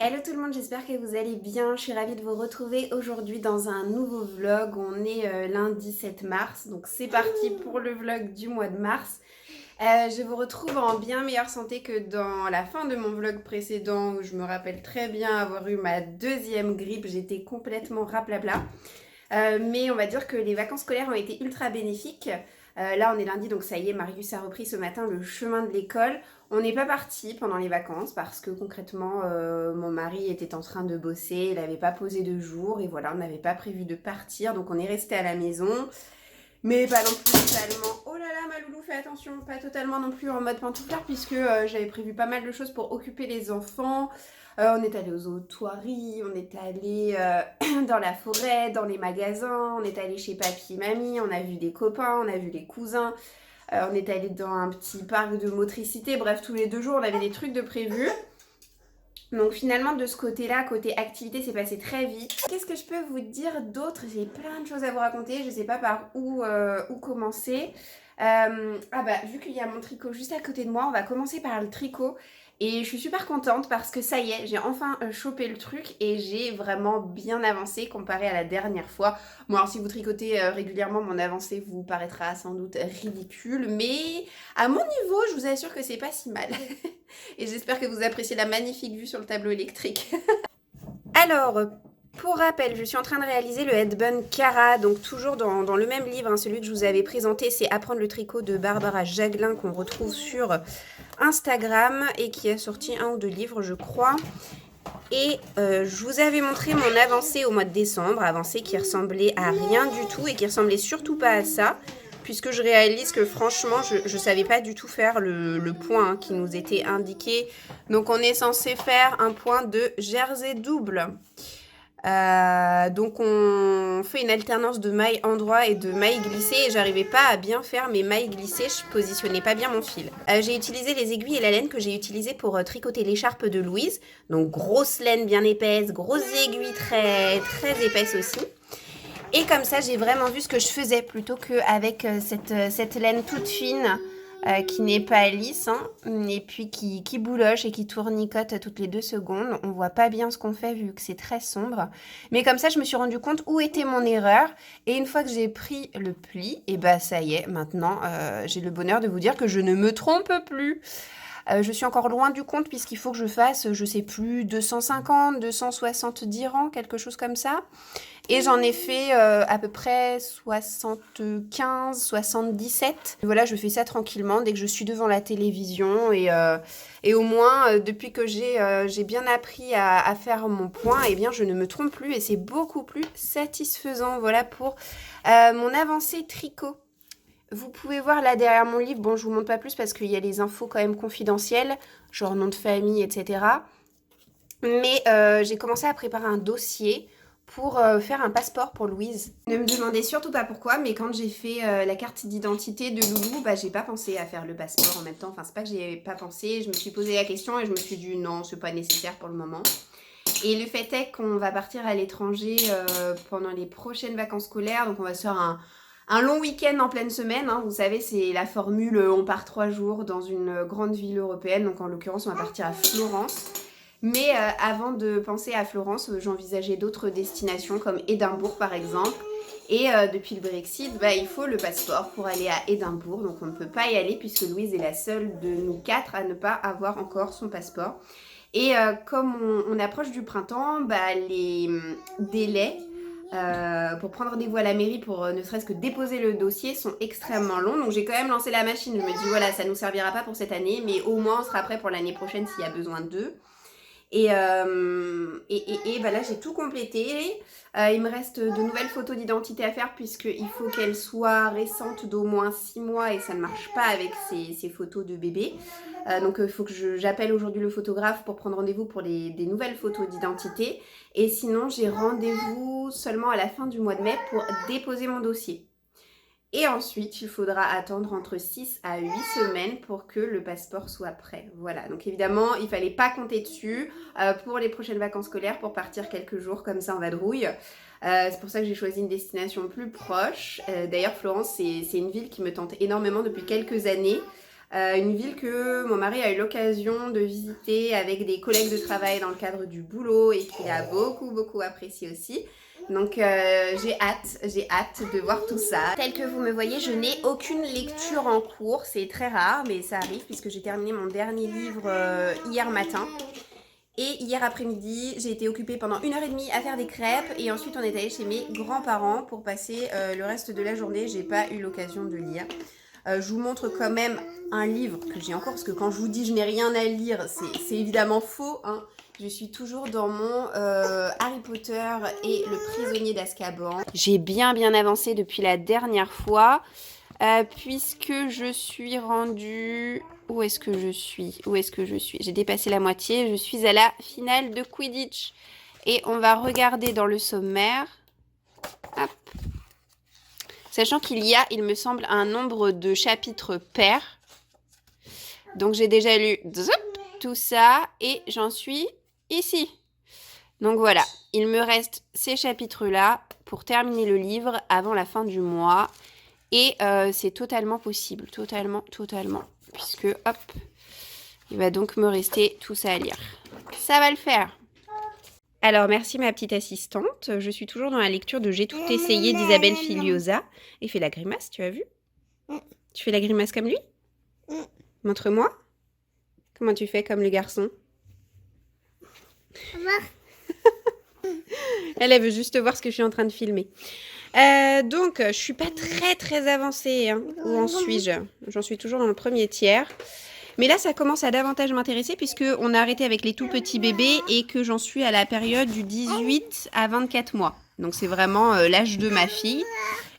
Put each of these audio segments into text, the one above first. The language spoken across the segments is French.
Hello tout le monde, j'espère que vous allez bien. Je suis ravie de vous retrouver aujourd'hui dans un nouveau vlog. On est lundi 7 mars, donc c'est parti pour le vlog du mois de mars. Je vous retrouve en bien meilleure santé que dans la fin de mon vlog précédent où je me rappelle très bien avoir eu ma deuxième grippe. J'étais complètement raplapla. Mais on va dire que les vacances scolaires ont été ultra bénéfiques. Là on est lundi, donc ça y est, Marius a repris ce matin le chemin de l'école. On n'est pas parti pendant les vacances parce que concrètement mon mari était en train de bosser, il n'avait pas posé de jour et voilà, on n'avait pas prévu de partir, donc on est resté à la maison. Mais pas non plus totalement, oh là là ma loulou fais attention, pas totalement non plus en mode pantouflard puisque j'avais prévu pas mal de choses pour occuper les enfants. On est allé aux autoiries, on est allé dans la forêt, dans les magasins, on est allé chez papy et mamie, on a vu des copains, on a vu les cousins, on est allé dans un petit parc de motricité, bref tous les 2 jours on avait des trucs de prévus. Donc finalement de ce côté-là, côté activité, c'est passé très vite. Qu'est-ce que je peux vous dire d'autre? J'ai plein de choses à vous raconter, je sais pas par où commencer. Vu qu'il y a mon tricot juste à côté de moi, on va commencer par le tricot. Et je suis super contente parce que ça y est, j'ai enfin chopé le truc et j'ai vraiment bien avancé comparé à la dernière fois. Bon alors si vous tricotez régulièrement, mon avancée vous paraîtra sans doute ridicule, mais à mon niveau, je vous assure que c'est pas si mal. Et j'espère que vous appréciez la magnifique vue sur le tableau électrique. Alors, pour rappel, je suis en train de réaliser le headband Cara, donc toujours dans le même livre, hein, celui que je vous avais présenté, c'est Apprendre le tricot de Barbara Jaglin qu'on retrouve sur Instagram et qui a sorti 1 ou 2 livres, je crois. Et je vous avais montré mon avancée au mois de décembre, avancée qui ressemblait à rien du tout et qui ressemblait surtout pas à ça, puisque je réalise que franchement, je savais pas du tout faire le point qui nous était indiqué. Donc on est censé faire un point de jersey double. Donc on fait une alternance de mailles endroit et de mailles glissées et j'arrivais pas à bien faire mes mailles glissées, je positionnais pas bien mon fil. J'ai utilisé les aiguilles et la laine que j'ai utilisées pour tricoter l'écharpe de Louise. Donc grosse laine bien épaisse, grosses aiguilles très épaisses aussi. Et comme ça j'ai vraiment vu ce que je faisais plutôt qu'avec cette laine toute fine. Qui n'est pas lisse, hein, et puis qui bouloche et qui tournicote toutes les 2 secondes. On voit pas bien ce qu'on fait vu que c'est très sombre. Mais comme ça, je me suis rendu compte où était mon erreur. Et une fois que j'ai pris le pli, et bah ça y est, maintenant, j'ai le bonheur de vous dire que je ne me trompe plus. Je suis encore loin du compte puisqu'il faut que je fasse, je sais plus, 250, 270 rangs, quelque chose comme ça. Et j'en ai fait à peu près 75, 77. Voilà, je fais ça tranquillement dès que je suis devant la télévision. Et au moins, depuis que j'ai bien appris à faire mon point, eh bien, je ne me trompe plus et c'est beaucoup plus satisfaisant. Voilà pour mon avancée tricot. Vous pouvez voir là derrière mon livre, bon je vous montre pas plus parce qu'il y a les infos quand même confidentielles, genre nom de famille, etc. Mais j'ai commencé à préparer un dossier pour faire un passeport pour Louise. Ne me demandez surtout pas pourquoi, mais quand j'ai fait la carte d'identité de Loulou, bah j'ai pas pensé à faire le passeport en même temps. Enfin c'est pas que j'ai pas pensé, je me suis posé la question et je me suis dit non, c'est pas nécessaire pour le moment. Et le fait est qu'on va partir à l'étranger pendant les prochaines vacances scolaires, donc on va se faire un long week-end en pleine semaine, hein. Vous savez, c'est la formule on part 3 jours dans une grande ville européenne. Donc en l'occurrence, on va partir à Florence. Mais avant de penser à Florence, j'envisageais d'autres destinations comme Édimbourg par exemple. Et depuis le Brexit, bah, il faut le passeport pour aller à Édimbourg. Donc on ne peut pas y aller puisque Louise est la seule de nous 4 à ne pas avoir encore son passeport. Et comme on approche du printemps, bah, les délais pour prendre rendez-vous à la mairie pour ne serait-ce que déposer le dossier sont extrêmement longs. Donc j'ai quand même lancé la machine. Je me dis voilà, ça nous servira pas pour cette année, mais au moins on sera prêt pour l'année prochaine s'il y a besoin d'eux. Et bah là j'ai tout complété. Il me reste de nouvelles photos d'identité à faire puisqu'il faut qu'elles soient récentes d'au moins 6 mois et ça ne marche pas avec ces photos de bébé. Donc il faut que j'appelle aujourd'hui le photographe pour prendre rendez-vous pour des nouvelles photos d'identité. Et sinon j'ai rendez-vous seulement à la fin du mois de mai pour déposer mon dossier. Et ensuite, il faudra attendre entre 6 à 8 semaines pour que le passeport soit prêt. Voilà, donc évidemment, il ne fallait pas compter dessus pour les prochaines vacances scolaires pour partir quelques jours comme ça en vadrouille. C'est pour ça que j'ai choisi une destination plus proche. D'ailleurs, Florence, c'est une ville qui me tente énormément depuis quelques années. Une ville que mon mari a eu l'occasion de visiter avec des collègues de travail dans le cadre du boulot et qu'il a beaucoup apprécié aussi. Donc j'ai hâte de voir tout ça. Tel que vous me voyez, je n'ai aucune lecture en cours. C'est très rare, mais ça arrive puisque j'ai terminé mon dernier livre hier matin. Et hier après-midi, j'ai été occupée pendant 1h30 à faire des crêpes. Et ensuite, on est allé chez mes grands-parents pour passer le reste de la journée. J'ai pas eu l'occasion de lire. Je vous montre quand même un livre que j'ai encore, parce que quand je vous dis je n'ai rien à lire, c'est évidemment faux, hein. Je suis toujours dans mon Harry Potter et le prisonnier d'Azkaban. J'ai bien avancé depuis la dernière fois, puisque je suis rendue... Où est-ce que je suis? J'ai dépassé la moitié, je suis à la finale de Quidditch. Et on va regarder dans le sommaire. Hop. Sachant qu'il y a, il me semble, un nombre de chapitres pairs. Donc j'ai déjà lu tout ça et j'en suis ici. Donc voilà, il me reste ces chapitres-là pour terminer le livre avant la fin du mois. Et c'est totalement possible, totalement. Puisque, hop, il va donc me rester tout ça à lire. Ça va le faire. Alors, merci ma petite assistante. Je suis toujours dans la lecture de J'ai tout essayé d'Isabelle Filiosa. Et fais la grimace, tu as vu? Tu fais la grimace comme lui? Montre-moi. Comment tu fais comme le garçon? Elle veut juste voir ce que je suis en train de filmer. Donc, je suis pas très avancée. Hein. Où en suis-je? J'en suis toujours dans le premier tiers. Mais là, ça commence à davantage m'intéresser puisqu'on a arrêté avec les tout petits bébés et que j'en suis à la période du 18 à 24 mois. Donc, c'est vraiment l'âge de ma fille.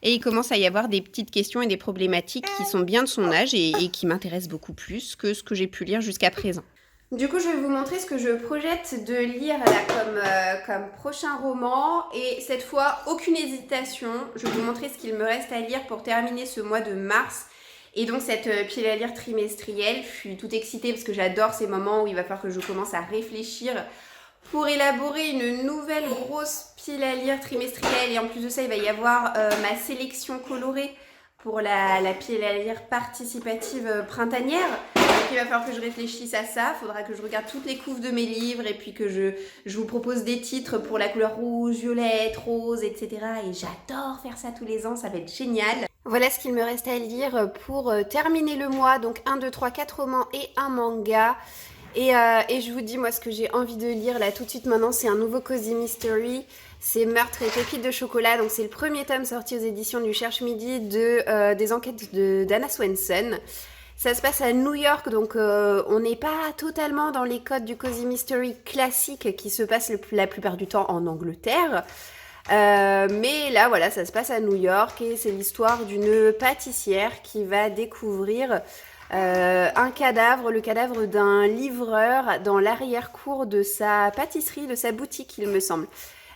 Et il commence à y avoir des petites questions et des problématiques qui sont bien de son âge et qui m'intéressent beaucoup plus que ce que j'ai pu lire jusqu'à présent. Du coup, je vais vous montrer ce que je projette de lire là comme prochain roman. Et cette fois, aucune hésitation. Je vais vous montrer ce qu'il me reste à lire pour terminer ce mois de mars. Et donc cette pile à lire trimestrielle, je suis toute excitée parce que j'adore ces moments où il va falloir que je commence à réfléchir pour élaborer une nouvelle grosse pile à lire trimestrielle. Et en plus de ça, il va y avoir ma sélection colorée pour la pile à lire participative printanière. Donc il va falloir que je réfléchisse à ça. Il faudra que je regarde toutes les couves de mes livres et puis que je vous propose des titres pour la couleur rouge, violette, rose, etc. Et j'adore faire ça tous les ans, ça va être génial. Voilà ce qu'il me reste à lire pour terminer le mois. Donc 1, 2, 3, 4 romans et un manga. Et je vous dis, moi, ce que j'ai envie de lire là tout de suite maintenant, c'est un nouveau Cozy Mystery. C'est Meurtre et pépites de chocolat. Donc c'est le premier tome sorti aux éditions du Cherche Midi des enquêtes d'Anna Swenson. Ça se passe à New York, donc on n'est pas totalement dans les codes du Cozy Mystery classique qui se passe la plupart du temps en Angleterre. Mais là, voilà, ça se passe à New York et c'est l'histoire d'une pâtissière qui va découvrir un cadavre, le cadavre d'un livreur dans l'arrière-cour de sa pâtisserie, de sa boutique, il me semble.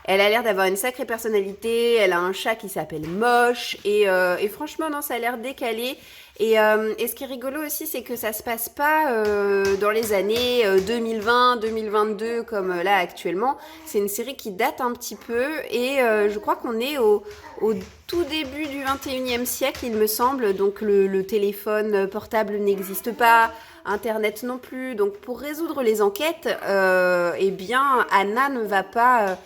Elle a l'air d'avoir une sacrée personnalité, elle a un chat qui s'appelle Moche et franchement, non, ça a l'air décalé. Et ce qui est rigolo aussi, c'est que ça se passe pas dans les années 2020, 2022 comme là actuellement. C'est une série qui date un petit peu et je crois qu'on est au tout début du 21e siècle, il me semble. Donc le téléphone portable n'existe pas, Internet non plus. Donc pour résoudre les enquêtes, eh bien Anna ne va pas...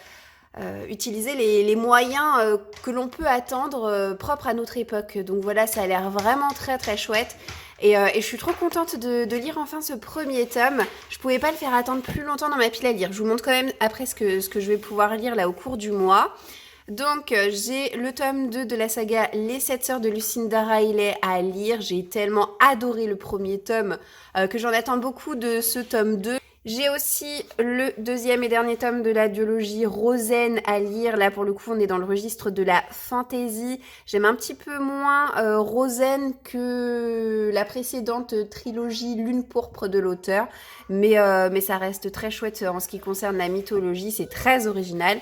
utiliser les moyens que l'on peut attendre propres à notre époque. Donc voilà, ça a l'air vraiment très chouette. Et je suis trop contente de lire enfin ce premier tome. Je pouvais pas le faire attendre plus longtemps dans ma pile à lire. Je vous montre quand même après ce que je vais pouvoir lire là au cours du mois. Donc j'ai le tome 2 de la saga Les 7 sœurs de Lucinda Riley à lire. J'ai tellement adoré le premier tome que j'en attends beaucoup de ce tome 2. J'ai aussi le deuxième et dernier tome de la duologie Rosen à lire. Là, pour le coup, on est dans le registre de la fantasy. J'aime un petit peu moins Rosen que la précédente trilogie Lune pourpre de l'auteur. Mais ça reste très chouette en ce qui concerne la mythologie. C'est très original.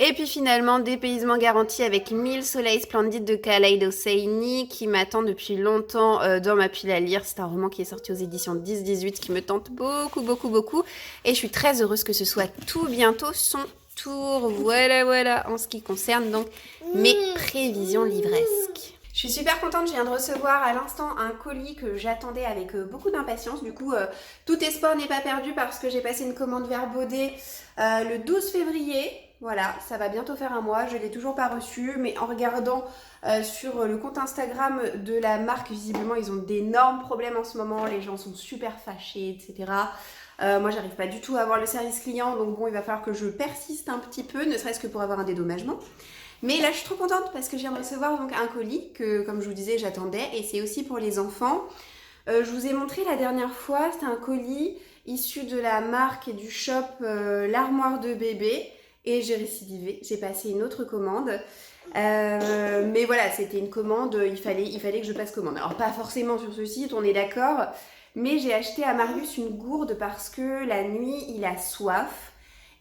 Et puis finalement, Dépaysement garanti avec 1000 soleils splendides de Khaled Hosseini qui m'attend depuis longtemps dans ma pile à lire. C'est un roman qui est sorti aux éditions 10-18 qui me tente beaucoup. Et je suis très heureuse que ce soit tout bientôt son tour. Voilà, en ce qui concerne donc mes prévisions livresques. Je suis super contente, je viens de recevoir à l'instant un colis que j'attendais avec beaucoup d'impatience. Du coup, tout espoir n'est pas perdu parce que j'ai passé une commande vers Baudet le 12 février. Voilà, ça va bientôt faire un mois, je ne l'ai toujours pas reçu, mais en regardant sur le compte Instagram de la marque, visiblement ils ont d'énormes problèmes en ce moment, les gens sont super fâchés, etc. Moi j'arrive pas du tout à avoir le service client, donc bon, il va falloir que je persiste un petit peu, ne serait-ce que pour avoir un dédommagement. Mais là je suis trop contente parce que je viens de recevoir donc un colis que, comme je vous disais, j'attendais, et c'est aussi pour les enfants. Je vous ai montré la dernière fois, c'était un colis issu de la marque et du shop L'Armoire de bébé. Et j'ai récidivé, j'ai passé une autre commande. Mais voilà, c'était une commande, il fallait que je passe commande. Alors pas forcément sur ce site, on est d'accord. Mais j'ai acheté à Marius une gourde parce que la nuit, il a soif.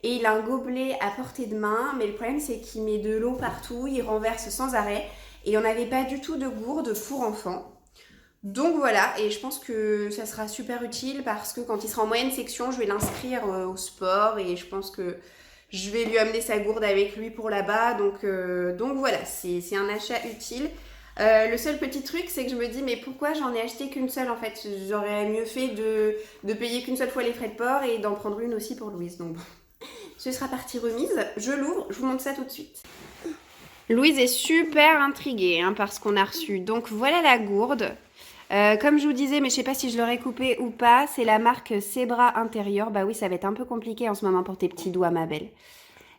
Et il a un gobelet à portée de main. Mais le problème, c'est qu'il met de l'eau partout, il renverse sans arrêt. Et on n'avait pas du tout de gourde pour enfants. Donc voilà, et je pense que ça sera super utile parce que quand il sera en moyenne section, je vais l'inscrire au sport et je pense que je vais lui amener sa gourde avec lui pour là-bas. Donc voilà, c'est un achat utile. Le seul petit truc, c'est que je me dis, mais pourquoi j'en ai acheté qu'une seule en fait? J'aurais mieux fait de payer qu'une seule fois les frais de port et d'en prendre une aussi pour Louise. Donc bon, ce sera partie remise. Je l'ouvre, je vous montre ça tout de suite. Louise est super intriguée parce qu'on a reçu. Donc voilà la gourde. Comme je vous disais, mais je sais pas si je l'aurais coupé ou pas, c'est la marque Zebra Intérieur. Bah oui, ça va être un peu compliqué en ce moment pour tes petits doigts, ma belle.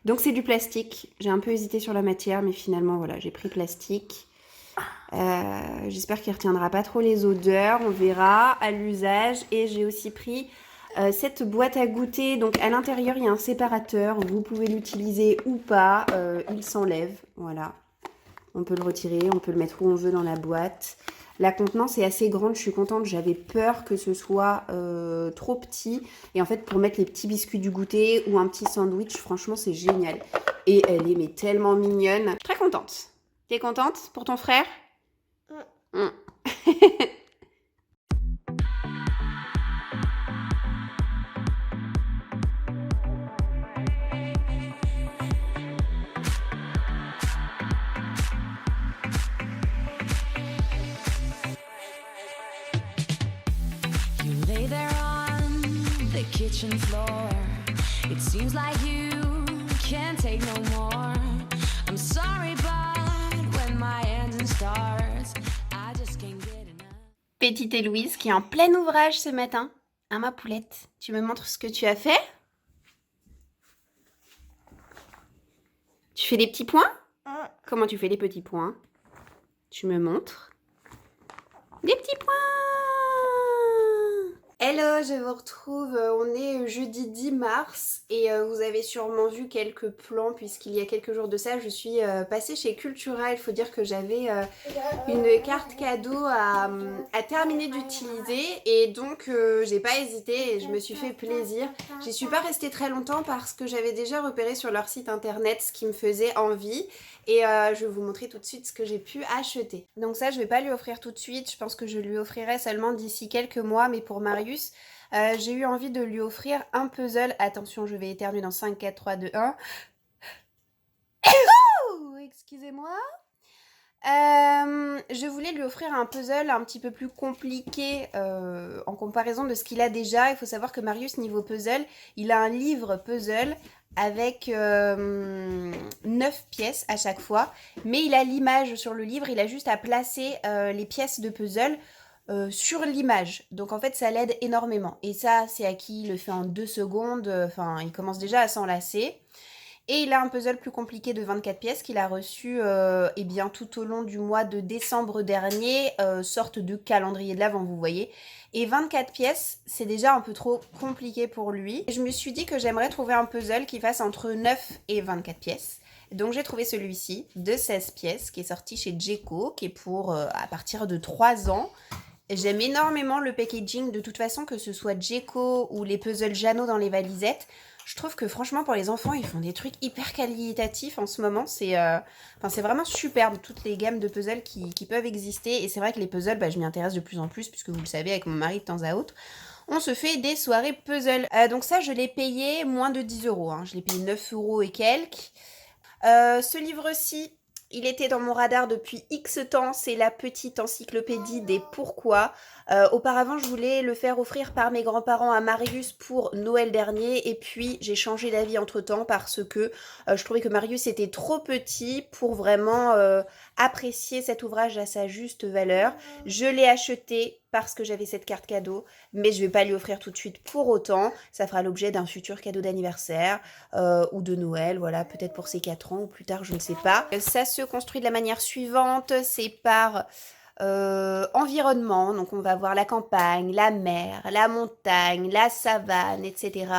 Donc c'est du plastique. J'ai un peu hésité sur la matière, mais finalement, voilà, j'ai pris plastique. J'espère qu'il retiendra pas trop les odeurs. On verra à l'usage. Et j'ai aussi pris cette boîte à goûter. Donc à l'intérieur, il y a un séparateur. Vous pouvez l'utiliser ou pas. Il s'enlève. Voilà. On peut le retirer, on peut le mettre où on veut dans la boîte. La contenance est assez grande, je suis contente. J'avais peur que ce soit trop petit. Et en fait, pour mettre les petits biscuits du goûter ou un petit sandwich, franchement, c'est génial. Et elle est mais tellement mignonne. Très contente. T'es contente pour ton frère? You lay there on the kitchen floor. It seems like you can't take no more. I'm sorry, but when my engine starts, I just can't get enough. Petite Héloïse qui est en plein ouvrage ce matin. Hein, ma poulette, tu me montres ce que tu as fait? Tu fais des petits points? Comment tu fais les petits points? Tu me montres? Des petits points! Hello, je vous retrouve, on est jeudi 10 mars et vous avez sûrement vu quelques plans puisqu'il y a quelques jours de ça, je suis passée chez Cultura. Il faut dire que j'avais une carte cadeau à terminer d'utiliser et donc j'ai pas hésité et je me suis fait plaisir. J'y suis pas restée très longtemps parce que j'avais déjà repéré sur leur site internet ce qui me faisait envie. Et je vais vous montrer tout de suite ce que j'ai pu acheter. Donc ça, je vais pas lui offrir tout de suite. Je pense que je lui offrirai seulement d'ici quelques mois. Mais pour Marius, j'ai eu envie de lui offrir un puzzle. Attention, je vais éternuer dans 5, 4, 3, 2, 1. Oh, excusez-moi. Je voulais lui offrir un puzzle un petit peu plus compliqué en comparaison de ce qu'il a déjà. Il faut savoir que Marius, niveau puzzle, il a un livre puzzle avec 9 pièces à chaque fois. Mais il a l'image sur le livre, il a juste à placer les pièces de puzzle sur l'image. Donc en fait, ça l'aide énormément. Et ça, c'est acquis, il le fait en 2 secondes. Enfin, il commence déjà à s'enlacer. Et il a un puzzle plus compliqué de 24 pièces qu'il a reçu eh bien, tout au long du mois de décembre dernier, sorte de calendrier de l'Avent, vous voyez. Et 24 pièces, c'est déjà un peu trop compliqué pour lui. Et je me suis dit que j'aimerais trouver un puzzle qui fasse entre 9 et 24 pièces. Donc j'ai trouvé celui-ci de 16 pièces qui est sorti chez Djeco, qui est pour à partir de 3 ans. J'aime énormément le packaging, de toute façon, que ce soit Djeco ou les puzzles Jeannot dans les valisettes. Je trouve que franchement pour les enfants ils font des trucs hyper qualitatifs en ce moment, c'est vraiment superbe toutes les gammes de puzzles qui peuvent exister. Et c'est vrai que les puzzles, je m'y intéresse de plus en plus puisque vous le savez avec mon mari de temps à autre on se fait des soirées puzzle. Donc ça, je l'ai payé moins de 10 euros, hein. Je l'ai payé 9 euros et quelques. Ce livre-ci, il était dans mon radar depuis X temps, c'est la petite encyclopédie des pourquoi. Auparavant, je voulais le faire offrir par mes grands-parents à Marius pour Noël dernier, et puis j'ai changé d'avis entre-temps parce que je trouvais que Marius était trop petit pour vraiment apprécier cet ouvrage à sa juste valeur. Je l'ai acheté parce que j'avais cette carte cadeau, mais je vais pas lui offrir tout de suite pour autant. Ça fera l'objet d'un futur cadeau d'anniversaire ou de Noël, voilà, peut-être pour ses 4 ans ou plus tard, je ne sais pas. Ça se construit de la manière suivante, c'est par environnement, donc on va voir la campagne, la mer, la montagne, la savane, etc.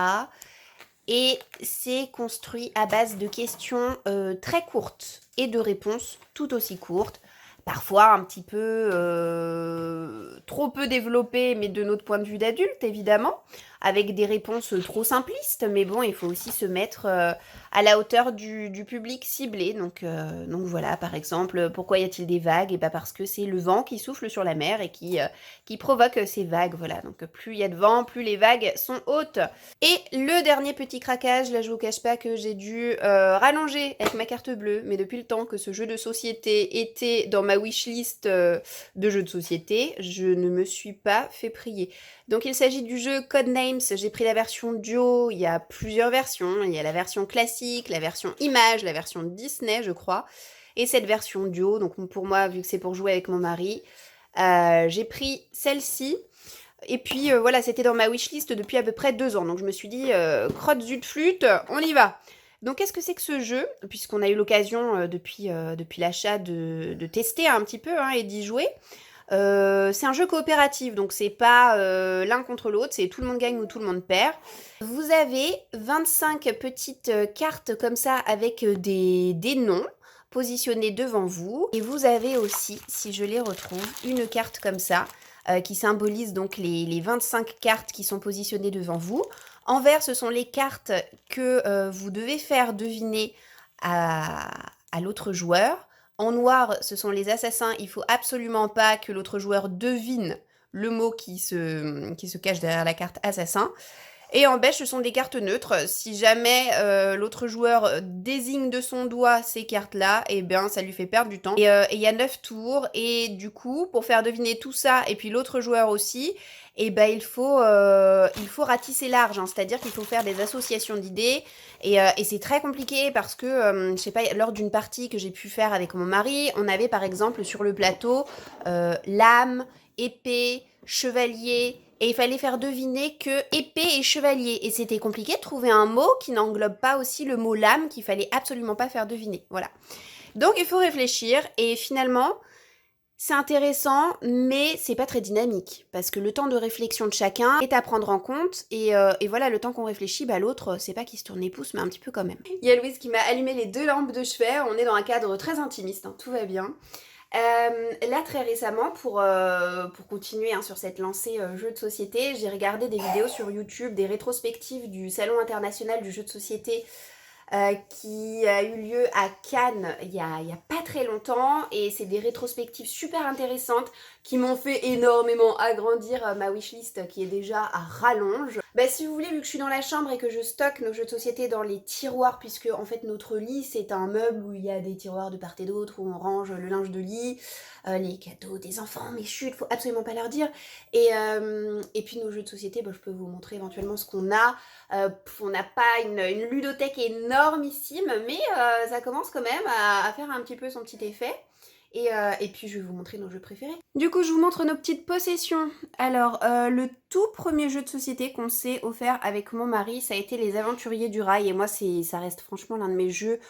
Et c'est construit à base de questions très courtes et de réponses tout aussi courtes. Parfois un petit peu trop peu développées, mais de notre point de vue d'adulte, évidemment, avec des réponses trop simplistes. Mais bon, il faut aussi se mettre à la hauteur du public ciblé. Donc voilà, par exemple, pourquoi y a-t-il des vagues? Et bah parce que c'est le vent qui souffle sur la mer et qui provoque ces vagues. Voilà, donc plus il y a de vent, plus les vagues sont hautes. Et le dernier petit craquage, là je vous cache pas que j'ai dû rallonger avec ma carte bleue, mais depuis le temps que ce jeu de société était dans ma wishlist de jeux de société, je ne me suis pas fait prier. Donc il s'agit du jeu Codenames, j'ai pris la version duo, il y a plusieurs versions, il y a la version classique, la version image, la version Disney je crois, et cette version duo, donc pour moi vu que c'est pour jouer avec mon mari, j'ai pris celle-ci. Et puis voilà, c'était dans ma wishlist depuis à peu près 2 ans. Donc je me suis dit, crotte zut flûte, on y va. Donc qu'est-ce que c'est que ce jeu? Puisqu'on a eu l'occasion depuis l'achat de tester un petit peu et d'y jouer. C'est un jeu coopératif, donc c'est pas l'un contre l'autre, c'est tout le monde gagne ou tout le monde perd. Vous avez 25 petites cartes comme ça avec des noms positionnés devant vous. Et vous avez aussi, si je les retrouve, une carte comme ça qui symbolise donc les 25 cartes qui sont positionnées devant vous. En vert, ce sont les cartes que vous devez faire deviner à l'autre joueur. En noir, ce sont les assassins. Il faut absolument pas que l'autre joueur devine le mot qui se cache derrière la carte assassin. Et en beige, ce sont des cartes neutres. Si jamais l'autre joueur désigne de son doigt ces cartes-là, eh bien, ça lui fait perdre du temps. Et il y a 9 tours. Et du coup, pour faire deviner tout ça, et puis l'autre joueur aussi, eh ben, il faut ratisser large. C'est-à-dire qu'il faut faire des associations d'idées. Et c'est très compliqué parce que, je sais pas, lors d'une partie que j'ai pu faire avec mon mari, on avait par exemple sur le plateau lame, épée, chevalier... Et il fallait faire deviner que épée et chevalier. Et c'était compliqué de trouver un mot qui n'englobe pas aussi le mot lame qu'il fallait absolument pas faire deviner. Voilà. Donc il faut réfléchir et finalement, c'est intéressant, mais c'est pas très dynamique. Parce que le temps de réflexion de chacun est à prendre en compte. Et voilà, le temps qu'on réfléchit, bah l'autre, c'est pas qu'il se tourne les pouces, mais un petit peu quand même. Il y a Louise qui m'a allumé les 2 lampes de chevet. On est dans un cadre très intimiste, tout va bien. Là très récemment, pour continuer sur cette lancée jeu de société, j'ai regardé des vidéos sur YouTube, des rétrospectives du Salon international du jeu de société qui a eu lieu à Cannes il y a pas très longtemps, et c'est des rétrospectives super intéressantes qui m'ont fait énormément agrandir ma wishlist qui est déjà à rallonge. Bah si vous voulez, vu que je suis dans la chambre et que je stocke nos jeux de société dans les tiroirs, puisque en fait notre lit c'est un meuble où il y a des tiroirs de part et d'autre où on range le linge de lit, les cadeaux des enfants, mais chut, faut absolument pas leur dire. Et puis nos jeux de société, bah, je peux vous montrer éventuellement ce qu'on a. On n'a pas une ludothèque énormissime, mais ça commence quand même à faire un petit peu son petit effet. Et puis je vais vous montrer nos jeux préférés. Du coup, je vous montre nos petites possessions. Alors, le tout premier jeu de société qu'on s'est offert avec mon mari, ça a été Les Aventuriers du Rail. Et moi, ça reste franchement l'un de mes jeux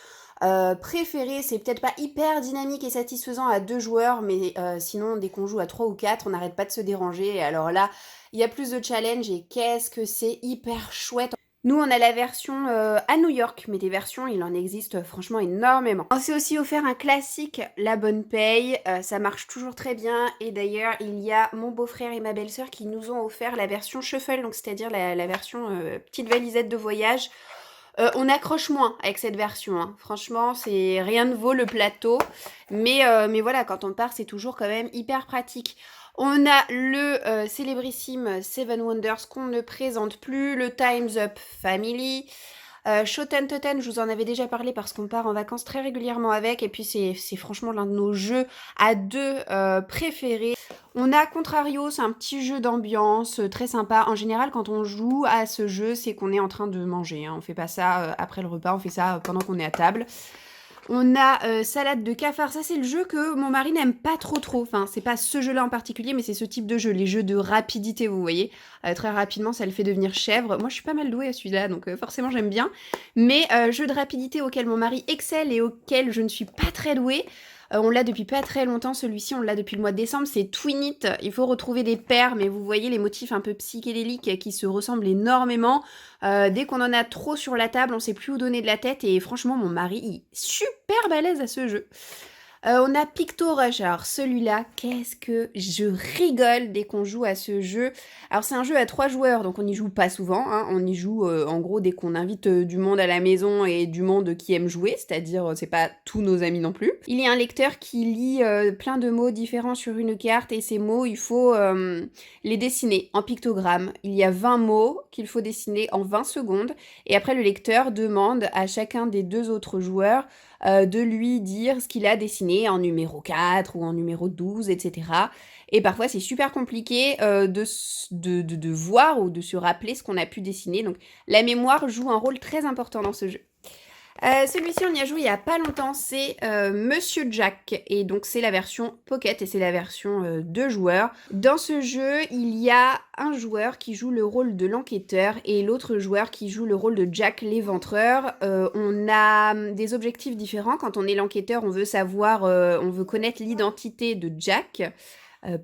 préférés. C'est peut-être pas hyper dynamique et satisfaisant à 2 joueurs, mais sinon, dès qu'on joue à 3 ou 4, on n'arrête pas de se déranger. Et alors là, il y a plus de challenge et qu'est-ce que c'est hyper chouette. Nous, on a la version à New York, mais des versions, il en existe franchement énormément. On s'est aussi offert un classique, La Bonne Paye. Ça marche toujours très bien. Et d'ailleurs, il y a mon beau-frère et ma belle-sœur qui nous ont offert la version Shuffle, donc c'est-à-dire la version petite valisette de voyage. On accroche moins avec cette version, hein. Franchement, c'est rien ne vaut le plateau. Mais voilà, quand on part, c'est toujours quand même hyper pratique. On a le célébrissime Seven Wonders qu'on ne présente plus, le Time's Up Family. Shoten Toten, je vous en avais déjà parlé parce qu'on part en vacances très régulièrement avec. Et puis c'est franchement l'un de nos jeux à deux préférés. On a Contrario, c'est un petit jeu d'ambiance très sympa. En général, quand on joue à ce jeu, c'est qu'on est en train de manger, hein. On fait pas ça après le repas, on fait ça pendant qu'on est à table. On a Salade de cafard, ça c'est le jeu que mon mari n'aime pas trop. Enfin, c'est pas ce jeu-là en particulier, mais c'est ce type de jeu, les jeux de rapidité, vous voyez. Très rapidement, ça le fait devenir chèvre. Moi, je suis pas mal douée à celui-là, donc forcément j'aime bien. Mais jeu de rapidité auquel mon mari excelle et auquel je ne suis pas très douée. On l'a depuis pas très longtemps, celui-ci, on l'a depuis le mois de décembre, c'est Twin It. Il faut retrouver des paires, mais vous voyez les motifs un peu psychédéliques qui se ressemblent énormément. Dès qu'on en a trop sur la table, on sait plus où donner de la tête, et franchement, mon mari, il est super balèze à ce jeu. On a Picto Rush. Alors celui-là, qu'est-ce que je rigole dès qu'on joue à ce jeu. Alors c'est un jeu à 3 joueurs, donc on n'y joue pas souvent, hein. On y joue en gros dès qu'on invite du monde à la maison et du monde qui aime jouer, c'est-à-dire c'est pas tous nos amis non plus. Il y a un lecteur qui lit plein de mots différents sur une carte, et ces mots, il faut les dessiner en pictogrammes. Il y a 20 mots qu'il faut dessiner en 20 secondes, et après le lecteur demande à chacun des 2 autres joueurs de lui dire ce qu'il a dessiné en numéro 4 ou en numéro 12, etc. Et parfois, c'est super compliqué de voir ou de se rappeler ce qu'on a pu dessiner. Donc, la mémoire joue un rôle très important dans ce jeu. Celui-ci, on y a joué il y a pas longtemps, c'est Monsieur Jack, et donc c'est la version Pocket et c'est la version 2 joueurs. Dans ce jeu, il y a un joueur qui joue le rôle de l'enquêteur et l'autre joueur qui joue le rôle de Jack l'éventreur. On a des objectifs différents. Quand on est l'enquêteur, on veut savoir, on veut connaître l'identité de Jack.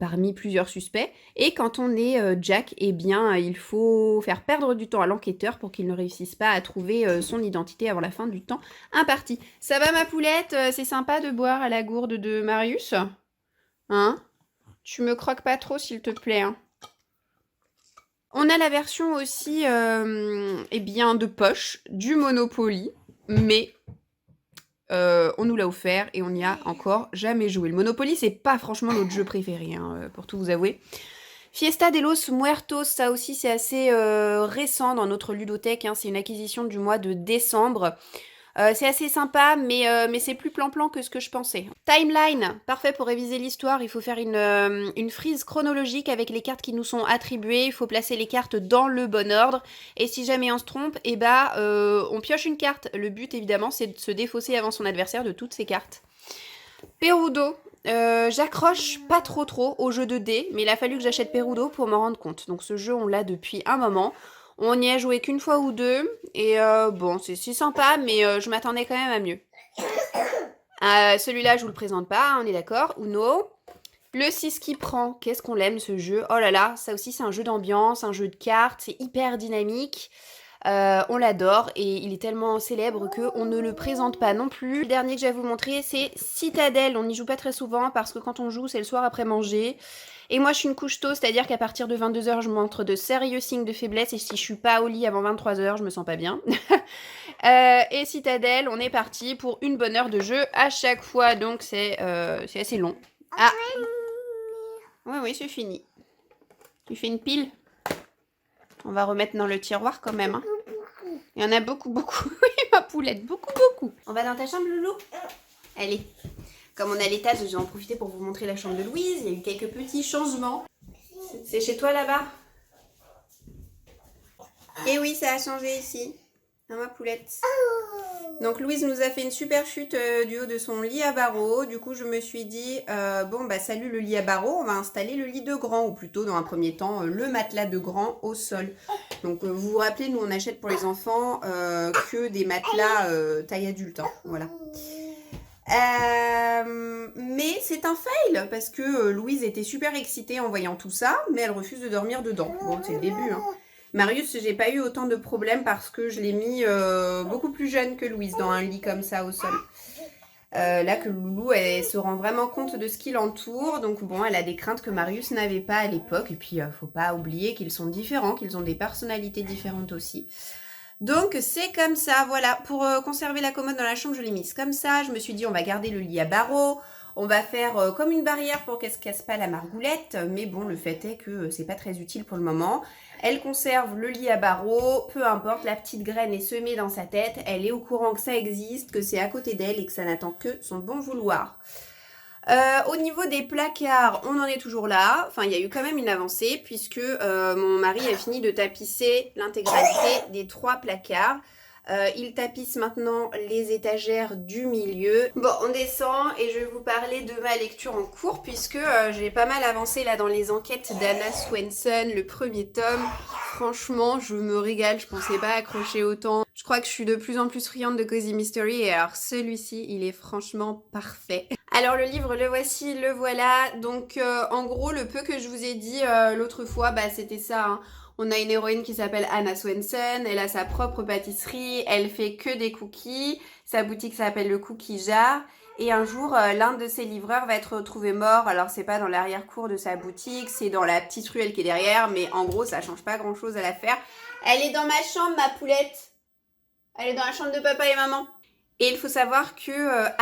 Parmi plusieurs suspects. Et quand on est Jack, eh bien, il faut faire perdre du temps à l'enquêteur pour qu'il ne réussisse pas à trouver son identité avant la fin du temps imparti. Ça va, ma poulette? C'est sympa de boire à la gourde de Marius? Hein? Tu me croques pas trop, s'il te plaît, hein. On a la version aussi, eh bien, de poche du Monopoly, mais on nous l'a offert et on n'y a encore jamais joué. Le Monopoly, c'est pas franchement notre jeu préféré, hein, pour tout vous avouer. Fiesta de los Muertos, ça aussi c'est assez récent dans notre ludothèque, hein. C'est une acquisition du mois de décembre. C'est assez sympa, mais c'est plus plan-plan que ce que je pensais. Timeline, parfait pour réviser l'histoire. Il faut faire une frise chronologique avec les cartes qui nous sont attribuées. Il faut placer les cartes dans le bon ordre. Et si jamais on se trompe, eh ben, on pioche une carte. Le but, évidemment, c'est de se défausser avant son adversaire de toutes ses cartes. Perudo. J'accroche pas trop au jeu de dés, mais il a fallu que j'achète Perudo pour m'en rendre compte. Donc ce jeu, on l'a depuis un moment. On n'y a joué qu'une fois ou deux, et bon, c'est sympa, mais je m'attendais quand même à mieux. Celui-là, je vous le présente pas, hein, on est d'accord. Uno. Le 6 qui prend, qu'est-ce qu'on l'aime ce jeu. Oh là là, ça aussi c'est un jeu d'ambiance, un jeu de cartes, c'est hyper dynamique. On l'adore et il est tellement célèbre qu'on ne le présente pas non plus. Le dernier que je vais vous montrer, c'est Citadelle. On n'y joue pas très souvent parce que quand on joue, c'est le soir après manger. Et moi, je suis une couche tôt, c'est-à-dire qu'à partir de 22h, je montre de sérieux signes de faiblesse. Et si je suis pas au lit avant 23h, je me sens pas bien. Et Citadelle, on est parti pour une bonne heure de jeu à chaque fois. Donc, c'est assez long. Ah oui, c'est fini. Tu fais une pile? On va remettre dans le tiroir quand même, hein. Il y en a beaucoup. Oui, ma poulette, beaucoup. On va dans ta chambre, Loulou? Allez. Comme on a l'étage, j'ai en profité pour vous montrer la chambre de Louise. Il y a eu quelques petits changements. C'est chez toi là-bas? Et oui, ça a changé ici. Hein, ma poulette? Donc Louise nous a fait une super chute du haut de son lit à barreaux. Du coup, je me suis dit, bon, bah salut le lit à barreaux, on va installer le lit de grand, ou plutôt dans un premier temps, le matelas de grand au sol. Donc vous vous rappelez, nous on achète pour les enfants que des matelas taille adulte, hein, voilà. Mais c'est un fail, parce que Louise était super excitée en voyant tout ça, mais elle refuse de dormir dedans. Bon, c'est le début, hein. Marius, j'ai pas eu autant de problèmes parce que je l'ai mis beaucoup plus jeune que Louise dans un lit comme ça au sol. Là que Loulou, elle se rend vraiment compte de ce qui l'entoure. Donc bon, elle a des craintes que Marius n'avait pas à l'époque. Et puis, faut pas oublier qu'ils sont différents, qu'ils ont des personnalités différentes aussi. Donc c'est comme ça, voilà. Pour conserver la commode dans la chambre, je l'ai mise comme ça. Je me suis dit, on va garder le lit à barreaux. On va faire comme une barrière pour qu'elle se casse pas la margoulette. Mais bon, le fait est que c'est pas très utile pour le moment. Elle conserve le lit à barreaux. Peu importe, la petite graine est semée dans sa tête. Elle est au courant que ça existe, que c'est à côté d'elle et que ça n'attend que son bon vouloir. Au niveau des placards, on en est toujours là. Enfin, il y a eu quand même une avancée puisque mon mari a fini de tapisser l'intégralité des 3 placards. Il tapisse maintenant les étagères du milieu. Bon, on descend et je vais vous parler de ma lecture en cours puisque j'ai pas mal avancé là dans les enquêtes d'Anna Swenson, le premier tome. Franchement, je me régale, je pensais pas accrocher autant. Je crois que je suis de plus en plus friande de Cozy Mystery et alors celui-ci, il est franchement parfait. Alors le livre, le voici, le voilà. Donc en gros, le peu que je vous ai dit l'autre fois, bah c'était ça, hein. On a une héroïne qui s'appelle Anna Swenson, elle a sa propre pâtisserie, elle fait que des cookies, sa boutique s'appelle le Cookie Jar, et un jour, l'un de ses livreurs va être retrouvé mort, alors c'est pas dans l'arrière-cour de sa boutique, c'est dans la petite ruelle qui est derrière, mais en gros, ça change pas grand-chose à l'affaire. Elle est dans ma chambre, ma poulette. Elle est dans la chambre de papa et maman. Et il faut savoir que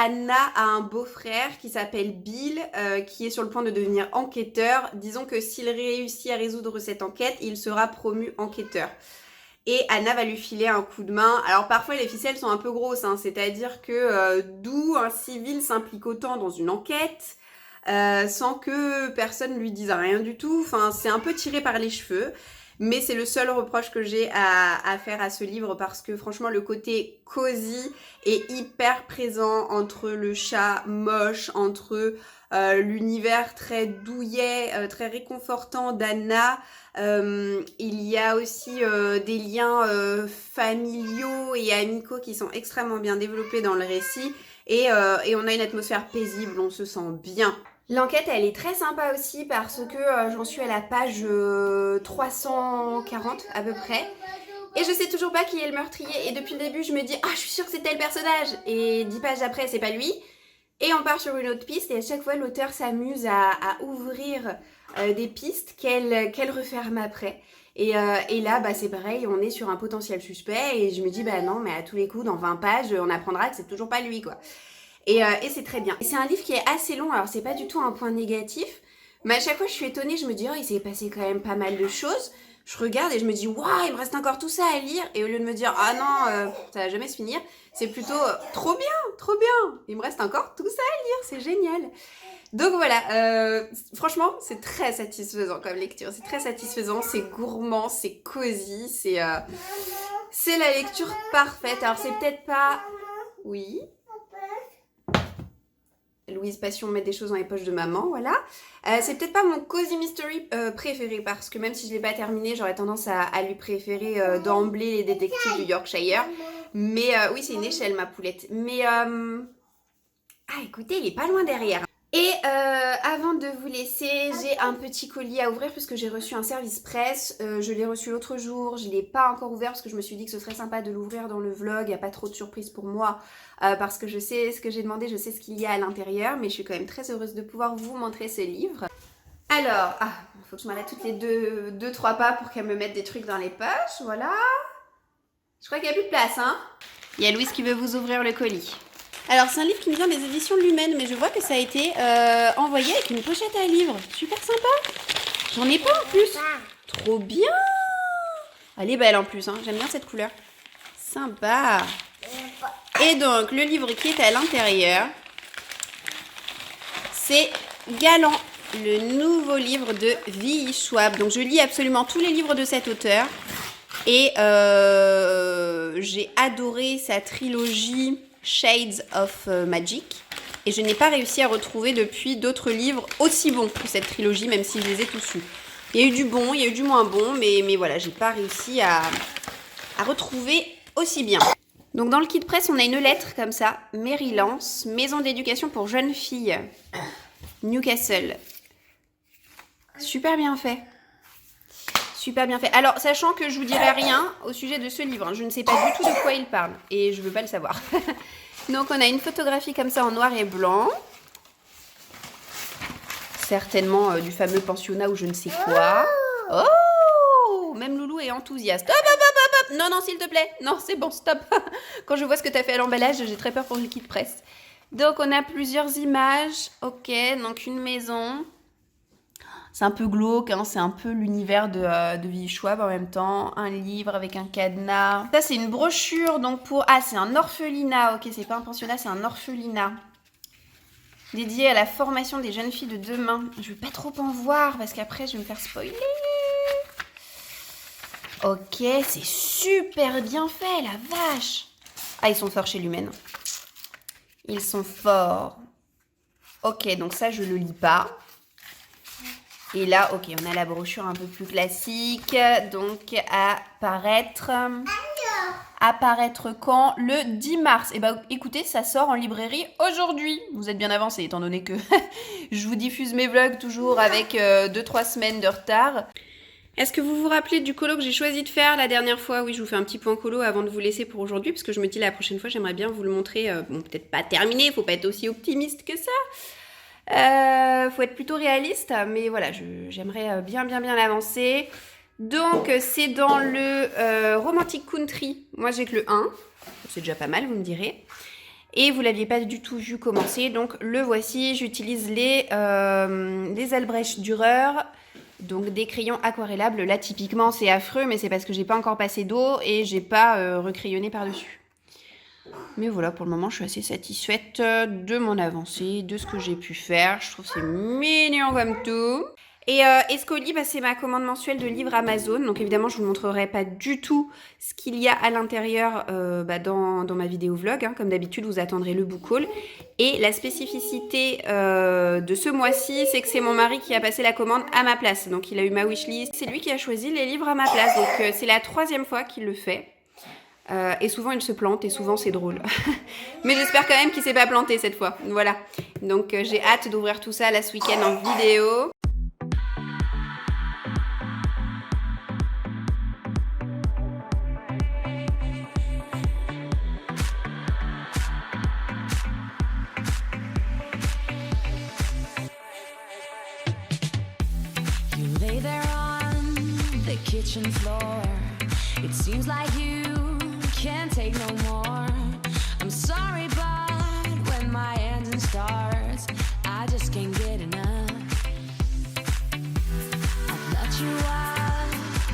Anna a un beau-frère qui s'appelle Bill, qui est sur le point de devenir enquêteur. Disons que s'il réussit à résoudre cette enquête, il sera promu enquêteur. Et Anna va lui filer un coup de main. Alors parfois les ficelles sont un peu grosses, hein, c'est-à-dire que d'où un civil s'implique autant dans une enquête sans que personne lui dise rien du tout. Enfin, c'est un peu tiré par les cheveux. Mais c'est le seul reproche que j'ai à faire à ce livre parce que franchement le côté cosy est hyper présent entre le chat moche, entre l'univers très douillet, très réconfortant d'Anna. Il y a aussi des liens familiaux et amicaux qui sont extrêmement bien développés dans le récit et on a une atmosphère paisible, on se sent bien. L'enquête, elle est très sympa aussi parce que j'en suis à la page 340 à peu près. Et je sais toujours pas qui est le meurtrier. Et depuis le début, je me dis, ah, je suis sûre que c'est tel personnage. Et 10 pages après, c'est pas lui. Et on part sur une autre piste. Et à chaque fois, l'auteur s'amuse à ouvrir des pistes qu'elle referme après. Et là, bah, c'est pareil, on est sur un potentiel suspect. Et je me dis, bah non, mais à tous les coups, dans 20 pages, on apprendra que c'est toujours pas lui, quoi. Et c'est très bien. C'est un livre qui est assez long, alors c'est pas du tout un point négatif, mais à chaque fois je suis étonnée, je me dis, oh, il s'est passé quand même pas mal de choses. Je regarde et je me dis, waouh, il me reste encore tout ça à lire. Et au lieu de me dire, ah non, ça va jamais se finir, c'est plutôt, trop bien, il me reste encore tout ça à lire, c'est génial. Donc voilà, franchement, c'est très satisfaisant comme lecture, c'est très satisfaisant, c'est gourmand, c'est cosy, c'est la lecture parfaite. Alors c'est peut-être pas... Oui. Louise Passion met des choses dans les poches de maman, voilà. C'est peut-être pas mon Cozy Mystery préféré, parce que même si je l'ai pas terminé, j'aurais tendance à lui préférer d'emblée les détectives du Yorkshire. Mais oui, c'est une échelle, ma poulette. Mais, ah, écoutez, il est pas loin derrière. Et avant de vous laisser, j'ai un petit colis à ouvrir puisque j'ai reçu un service presse. Je l'ai reçu l'autre jour, je ne l'ai pas encore ouvert parce que je me suis dit que ce serait sympa de l'ouvrir dans le vlog. Il n'y a pas trop de surprises pour moi parce que je sais ce que j'ai demandé, je sais ce qu'il y a à l'intérieur. Mais je suis quand même très heureuse de pouvoir vous montrer ce livre. Alors, il faut que je m'arrête toutes les 2-3 pas pour qu'elle me mette des trucs dans les poches, voilà. Je crois qu'il n'y a plus de place, hein. Il y a Louise qui veut vous ouvrir le colis. Alors c'est un livre qui me vient des éditions Lumen, mais je vois que ça a été envoyé avec une pochette à livre. Super sympa. J'en ai pas en plus. Trop bien. Elle est belle en plus, hein. J'aime bien cette couleur. Sympa. Et donc le livre qui est à l'intérieur, c'est Galant, le nouveau livre de V.E. Schwab. Donc je lis absolument tous les livres de cet auteur. Et j'ai adoré sa trilogie Shades of Magic. Et je n'ai pas réussi à retrouver depuis d'autres livres aussi bons que cette trilogie, même si je les ai tous eus. Il y a eu du bon, il y a eu du moins bon, mais voilà, j'ai pas réussi à retrouver aussi bien. Donc dans le kit presse, on a une lettre comme ça. Mary Lance, maison d'éducation pour jeunes filles. Newcastle. Super bien fait. Super bien fait. Alors, sachant que je vous dirai rien au sujet de ce livre, hein, je ne sais pas du tout de quoi il parle et je veux pas le savoir. Donc, on a une photographie comme ça en noir et blanc. Certainement du fameux pensionnat ou je ne sais quoi. Oh! Même Loulou Loulou est enthousiaste. Hop, hop, hop, hop, hop. Non, non, s'il te plaît. Non, c'est bon, stop. Quand je vois ce que tu as fait à l'emballage, j'ai très peur pour le liquide presse. Donc, on a plusieurs images. Ok, donc une maison. C'est un peu glauque, hein, c'est un peu l'univers de Vivi Schwab en même temps. Un livre avec un cadenas. Ça, c'est une brochure donc pour... Ah, c'est un orphelinat. Ok, c'est pas un pensionnat, c'est un orphelinat. Dédié à la formation des jeunes filles de demain. Je veux pas trop en voir parce qu'après, je vais me faire spoiler. Ok, c'est super bien fait, la vache. Ah, ils sont forts chez Lumen. Ils sont forts. Ok, donc ça, je le lis pas. Et là, ok, on a la brochure un peu plus classique. Donc, apparaître quand? Le 10 mars. Et bah, écoutez, ça sort en librairie aujourd'hui. Vous êtes bien avancé, étant donné que je vous diffuse mes vlogs toujours avec 2-3 semaines de retard. Est-ce que vous vous rappelez du colo que j'ai choisi de faire la dernière fois? Oui, je vous fais un petit point colo avant de vous laisser pour aujourd'hui, parce que je me dis la prochaine fois, j'aimerais bien vous le montrer. Bon, peut-être pas terminé, faut pas être aussi optimiste que ça. Faut être plutôt réaliste, mais voilà, j'aimerais bien l'avancer. Donc, c'est dans le Romantic Country. Moi, j'ai que le 1. C'est déjà pas mal, vous me direz. Et vous l'aviez pas du tout vu commencer, donc le voici. J'utilise les Albrecht Dürer, donc des crayons aquarellables. Là, typiquement, c'est affreux, mais c'est parce que j'ai pas encore passé d'eau et j'ai pas recrayonné par-dessus. Mais voilà, pour le moment, je suis assez satisfaite de mon avancée, de ce que j'ai pu faire. Je trouve que c'est mignon comme tout. Et Escoli, bah, c'est ma commande mensuelle de livres Amazon. Donc évidemment, je ne vous montrerai pas du tout ce qu'il y a à l'intérieur dans ma vidéo vlog. Hein. Comme d'habitude, vous attendrez le book haul. Et la spécificité de ce mois-ci, c'est que c'est mon mari qui a passé la commande à ma place. Donc il a eu ma wishlist. C'est lui qui a choisi les livres à ma place. Donc c'est la 3e fois qu'il le fait. Et souvent il se plante et souvent c'est drôle. Mais j'espère quand même qu'il s'est pas planté cette fois. Voilà. Donc j'ai hâte d'ouvrir tout ça là ce week-end en vidéo. You lay there on the kitchen floor. It seems like you can't take no more. I'm sorry, but when my engine starts, I just can't get enough. I'll let you up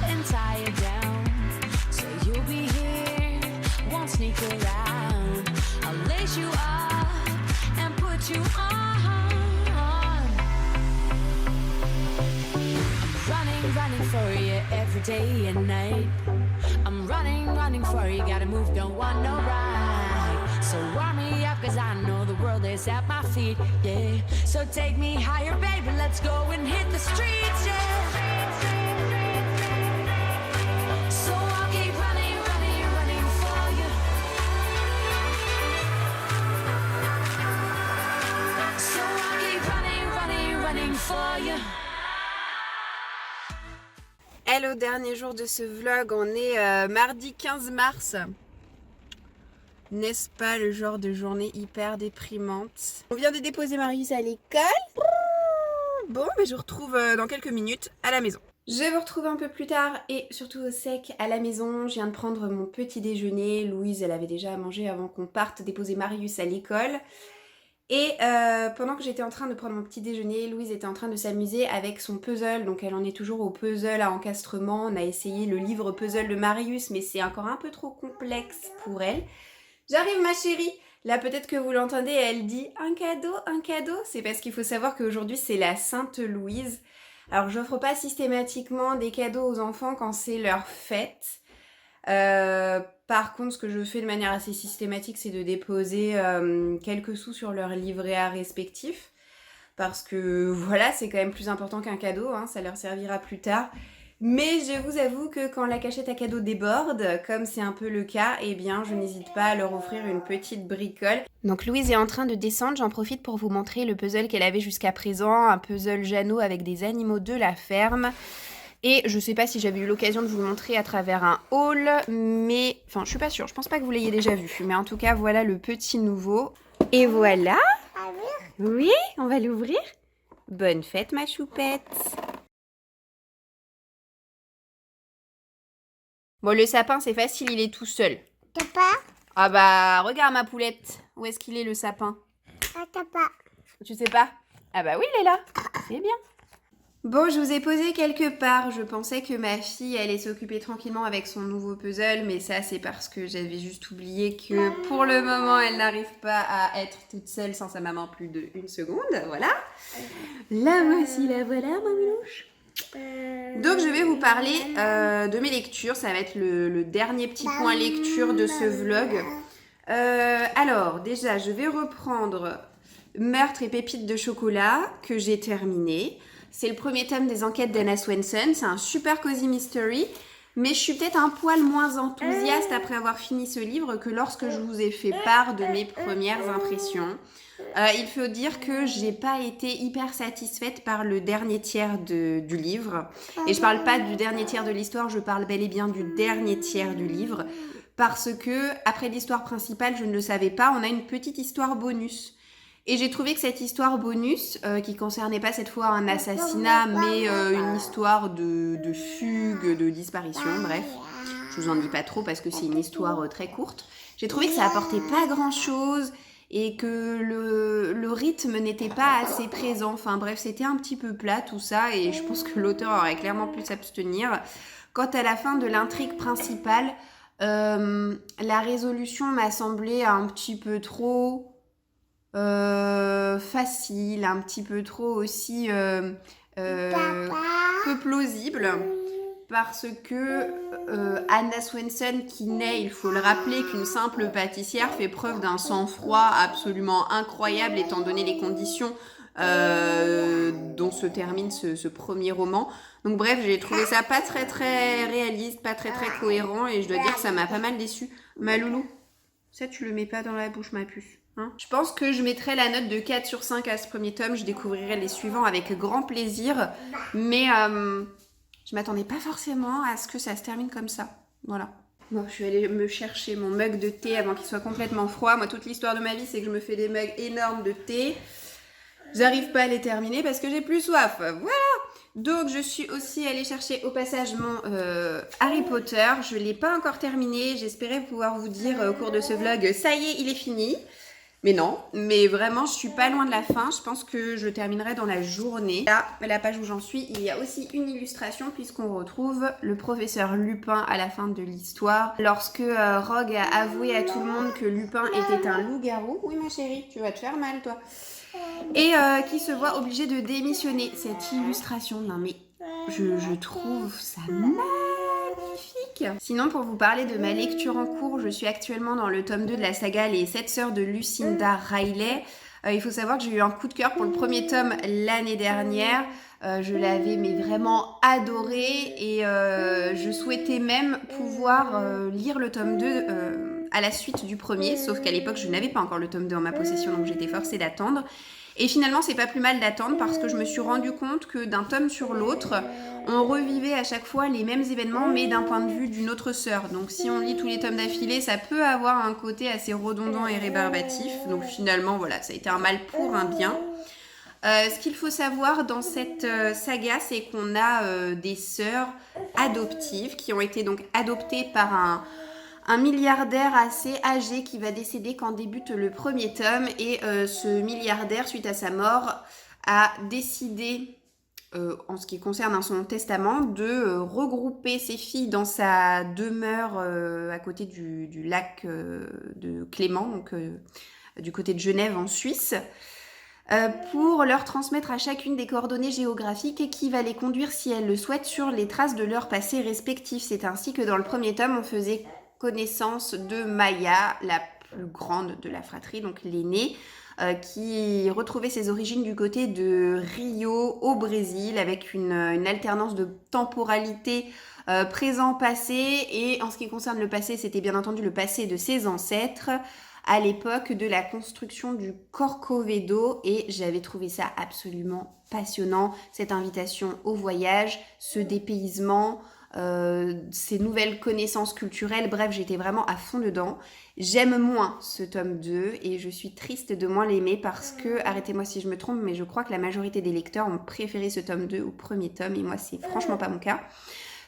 and tie you down, so you'll be here, won't sneak around. I'll lace you up and put you on. I'm running for you every day and night. I'm running for you, gotta move, don't want no ride. So warm me up, cause I know the world is at my feet, yeah. So take me higher, baby, let's go and hit the streets, yeah. So I'll keep running for you. So I'll keep running for you. Hello, dernier jour de ce vlog, on est mardi 15 mars. N'est-ce pas le genre de journée hyper déprimante? On vient de déposer Marius à l'école. Bon, mais je vous retrouve dans quelques minutes à la maison. Je vous retrouve un peu plus tard et surtout au sec à la maison. Je viens de prendre mon petit déjeuner. Louise, elle avait déjà à manger avant qu'on parte déposer Marius à l'école. Et pendant que j'étais en train de prendre mon petit déjeuner, Louise était en train de s'amuser avec son puzzle. Donc elle en est toujours au puzzle à encastrement. On a essayé le livre puzzle de Marius, mais c'est encore un peu trop complexe pour elle. J'arrive ma chérie. Là peut-être que vous l'entendez, elle dit un cadeau, un cadeau. C'est parce qu'il faut savoir qu'aujourd'hui c'est la Sainte Louise. Alors j'offre pas systématiquement des cadeaux aux enfants quand c'est leur fête. Par contre, ce que je fais de manière assez systématique, c'est de déposer quelques sous sur leur livret A respectif. Parce que voilà, c'est quand même plus important qu'un cadeau, hein, ça leur servira plus tard. Mais je vous avoue que quand la cachette à cadeaux déborde, comme c'est un peu le cas, eh bien je n'hésite pas à leur offrir une petite bricole. Donc Louise est en train de descendre, j'en profite pour vous montrer le puzzle qu'elle avait jusqu'à présent, un puzzle Jeannot avec des animaux de la ferme. Et je sais pas si j'avais eu l'occasion de vous le montrer à travers un haul, mais... Enfin, je suis pas sûre, je pense pas que vous l'ayez déjà vu. Mais en tout cas, voilà le petit nouveau. Et voilà. Oui, on va l'ouvrir. Bonne fête, ma choupette. Bon, le sapin, c'est facile, il est tout seul. T'as pas? Ah bah, regarde ma poulette. Où est-ce qu'il est, le sapin? Ah, t'as pas. Tu sais pas? Ah bah oui, il est là. C'est bien. Bon, je vous ai posé quelque part. Je pensais que ma fille allait s'occuper tranquillement avec son nouveau puzzle, mais ça, c'est parce que j'avais juste oublié que pour le moment, elle n'arrive pas à être toute seule sans sa maman plus de 1 seconde. Voilà. La voici, la voilà, mamulouche. Donc, je vais vous parler de mes lectures. Ça va être le dernier petit point lecture de ce vlog. Alors, déjà, je vais reprendre Meurtre et pépites de chocolat que j'ai terminé. C'est le premier tome des enquêtes d'Anna Swenson. C'est un super cozy mystery. Mais je suis peut-être un poil moins enthousiaste après avoir fini ce livre que lorsque je vous ai fait part de mes premières impressions. Il faut dire que j'ai pas été hyper satisfaite par le dernier tiers du livre. Et je parle pas du dernier tiers de l'histoire, je parle bel et bien du dernier tiers du livre. Parce que, après l'histoire principale, je ne le savais pas, on a une petite histoire bonus. Et j'ai trouvé que cette histoire bonus, qui concernait pas cette fois un assassinat, mais une histoire de fugue, de disparition, bref, je vous en dis pas trop parce que c'est une histoire très courte, j'ai trouvé que ça apportait pas grand-chose et que le rythme n'était pas assez présent. Enfin bref, c'était un petit peu plat tout ça et je pense que l'auteur aurait clairement pu s'abstenir. Quant à la fin de l'intrigue principale, la résolution m'a semblé un petit peu trop facile, un petit peu trop aussi peu plausible, parce que Anna Swenson, qui n'est, il faut le rappeler, qu'une simple pâtissière, fait preuve d'un sang-froid absolument incroyable étant donné les conditions dont se termine ce premier roman. Donc bref, j'ai trouvé ça pas très très réaliste, pas très très cohérent et je dois dire que ça m'a pas mal déçue. Ma loulou, ça tu le mets pas dans la bouche, ma puce. Hein, je pense que je mettrai la note de 4 sur 5 à ce premier tome. Je découvrirai les suivants avec grand plaisir. Mais je m'attendais pas forcément à ce que ça se termine comme ça. Voilà. Bon, je suis allée me chercher mon mug de thé avant qu'il soit complètement froid. Moi, toute l'histoire de ma vie, c'est que je me fais des mugs énormes de thé. J'arrive pas à les terminer parce que j'ai plus soif. Voilà. Donc, je suis aussi allée chercher au passage mon Harry Potter. Je l'ai pas encore terminé. J'espérais pouvoir vous dire au cours de ce vlog, ça y est, il est fini. Mais non, mais vraiment, je suis pas loin de la fin. Je pense que je terminerai dans la journée. Là, la page où j'en suis, il y a aussi une illustration puisqu'on retrouve le professeur Lupin à la fin de l'histoire. Lorsque Rogue a avoué à tout le monde que Lupin était un loup-garou. Oui, ma chérie, tu vas te faire mal, toi. Et qui se voit obligé de démissionner. Cette illustration, non mais je trouve ça magnifique. Sinon, pour vous parler de ma lecture en cours, je suis actuellement dans le tome 2 de la saga Les 7 sœurs de Lucinda Riley. Il faut savoir que j'ai eu un coup de cœur pour le premier tome l'année dernière. Je l'avais mais vraiment adoré et je souhaitais même pouvoir lire le tome 2 à la suite du premier, sauf qu'à l'époque je n'avais pas encore le tome 2 en ma possession, donc j'étais forcée d'attendre. Et finalement, c'est pas plus mal d'attendre parce que je me suis rendu compte que d'un tome sur l'autre, on revivait à chaque fois les mêmes événements, mais d'un point de vue d'une autre sœur. Donc si on lit tous les tomes d'affilée, ça peut avoir un côté assez redondant et rébarbatif. Donc finalement, voilà, ça a été un mal pour un bien. Ce qu'il faut savoir dans cette saga, c'est qu'on a des sœurs adoptives qui ont été donc adoptées par un milliardaire assez âgé qui va décéder quand débute le premier tome. Et ce milliardaire, suite à sa mort, a décidé, en ce qui concerne son testament, de regrouper ses filles dans sa demeure à côté du lac de Clément, donc du côté de Genève en Suisse, pour leur transmettre à chacune des coordonnées géographiques qui va les conduire, si elles le souhaitent, sur les traces de leur passé respectif. C'est ainsi que dans le premier tome, on faisait connaissance de Maya, la plus grande de la fratrie, donc l'aînée, qui retrouvait ses origines du côté de Rio au Brésil, avec une alternance de temporalité présent-passé. Et en ce qui concerne le passé, c'était bien entendu le passé de ses ancêtres à l'époque de la construction du Corcovado, et j'avais trouvé ça absolument passionnant, cette invitation au voyage, ce dépaysement, ces nouvelles connaissances culturelles. Bref, j'étais vraiment à fond dedans. J'aime moins ce tome 2 et je suis triste de moins l'aimer parce que, arrêtez-moi si je me trompe, mais je crois que la majorité des lecteurs ont préféré ce tome 2 au premier tome et moi c'est franchement pas mon cas.